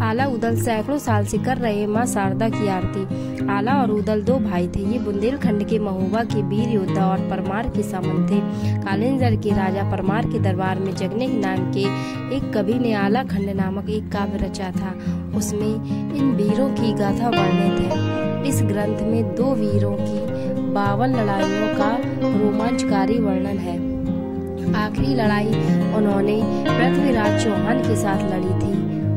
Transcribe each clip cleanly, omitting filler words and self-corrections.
आला उदल सैकड़ों साल से कर रहे माँ शारदा की आरती। आला और उदल दो भाई थे। ये बुंदेलखंड के महोबा के वीर योद्धा और परमार के सामंत थे। कालिंजर के राजा परमार के दरबार में जगनेक नाम के एक कवि ने आला खंड नामक एक काव्य रचा था। उसमें इन वीरों की गाथा वर्णित है। इस ग्रंथ में दो वीरों की 52 लड़ाइयों का रोमांचकारी वर्णन है। आखिरी लड़ाई उन्होंने पृथ्वीराज चौहान के साथ लड़ी थी।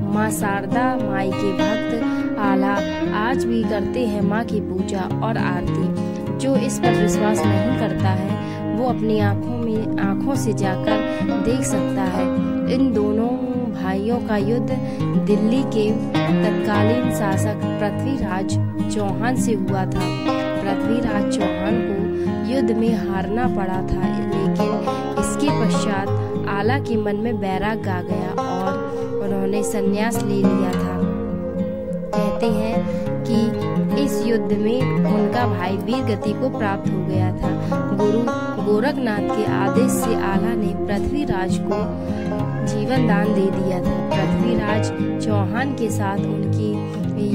माँ शारदा माई के भक्त आला आज भी करते हैं माँ की पूजा और आरती। जो इस पर विश्वास नहीं करता है वो अपनी आँखों से जाकर देख सकता है। इन दोनों भाइयों का युद्ध दिल्ली के तत्कालीन शासक पृथ्वीराज चौहान से हुआ था। पृथ्वीराज चौहान को युद्ध में हारना पड़ा था, लेकिन इसके पश्चात आला के मन में बैराग आ गया और उन्होंने संन्यास ले लिया था। कहते हैं कि इस युद्ध में उनका भाई वीर गति को प्राप्त हो गया था। गुरु गोरखनाथ के आदेश से आला ने पृथ्वीराज को जीवन दान दे दिया था। पृथ्वीराज चौहान के साथ उनकी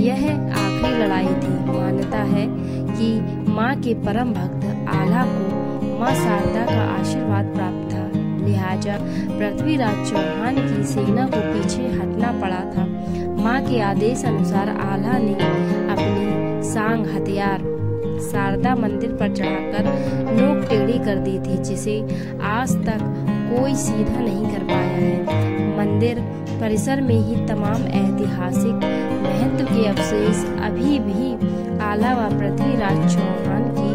यह आखिरी लड़ाई थी। मान्यता है कि माँ के परम भक्त आला को माँ शारदा का आशीर्वाद प्राप्त था, लिहाजा पृथ्वीराज चौहान की सेना को पीछे हटना पड़ा था। माँ के आदेश अनुसार आला ने अपनी सांग हथियार शारदा मंदिर पर चढ़ाकर नोक टेढ़ी कर दी थी, जिसे आज तक कोई सीधा नहीं कर पाया है। मंदिर परिसर में ही तमाम ऐतिहासिक महत्व के अवशेष अभी भी आला व पृथ्वीराज चौहान की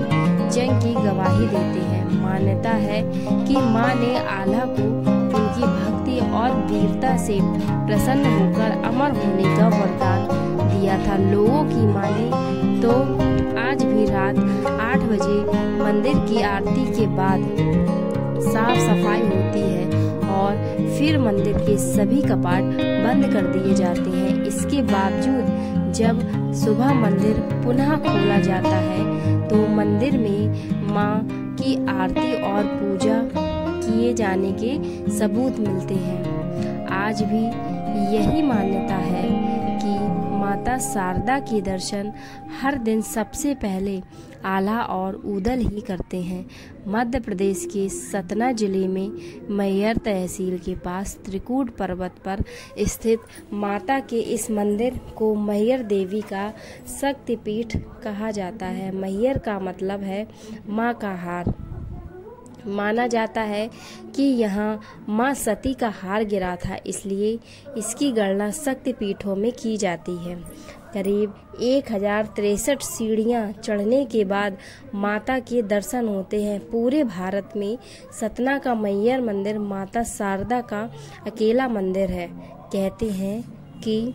जंग की गवाही देते हैं। मान्यता है कि माँ ने आला को उनकी भक्ति और वीरता से प्रसन्न होकर अमर होने का वरदान दिया था। लोगों की माने तो आज भी रात 8 बजे मंदिर की आरती के बाद साफ सफाई होती है और फिर मंदिर के सभी कपाट बंद कर दिए जाते हैं। इसके बावजूद जब सुबह मंदिर पुनः खोला जाता है तो मंदिर में माँ की आरती और पूजा किए जाने के सबूत मिलते हैं। आज भी यही मान्यता है कि माता शारदा के दर्शन हर दिन सबसे पहले आला और उदल ही करते हैं। मध्य प्रदेश के सतना जिले में मैहर तहसील के पास त्रिकूट पर्वत पर स्थित माता के इस मंदिर को मैहर देवी का शक्तिपीठ कहा जाता है। मैहर का मतलब है माँ का हार। माना जाता है कि यहाँ माँ सती का हार गिरा था, इसलिए इसकी गणना शक्तिपीठों में की जाती है। करीब 1063 सीढ़ियाँ चढ़ने के बाद माता के दर्शन होते हैं। पूरे भारत में सतना का मैहर मंदिर माता शारदा का अकेला मंदिर है। कहते हैं कि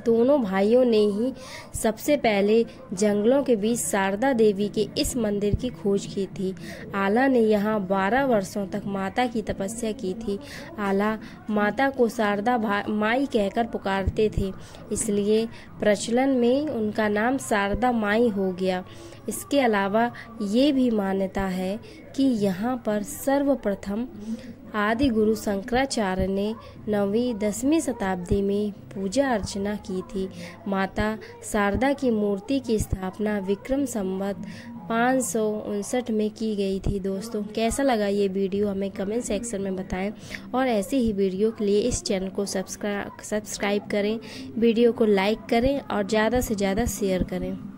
दोनों भाइयों ने ही सबसे पहले जंगलों के बीच शारदा देवी के इस मंदिर की खोज की थी। आला ने यहाँ 12 वर्षों तक माता की तपस्या की थी। आला माता को शारदा माई कहकर पुकारते थे, इसलिए प्रचलन में उनका नाम शारदा माई हो गया। इसके अलावा ये भी मान्यता है कि यहाँ पर सर्वप्रथम आदि गुरु शंकराचार्य ने 9वीं-10वीं शताब्दी में पूजा अर्चना की थी। माता शारदा की मूर्ति की स्थापना विक्रम संवत 559 में की गई थी। दोस्तों, कैसा लगा ये वीडियो हमें कमेंट सेक्शन में बताएं और ऐसे ही वीडियो के लिए इस चैनल को सब्सक्राइब करें, वीडियो को लाइक करें और ज़्यादा से ज़्यादा शेयर करें।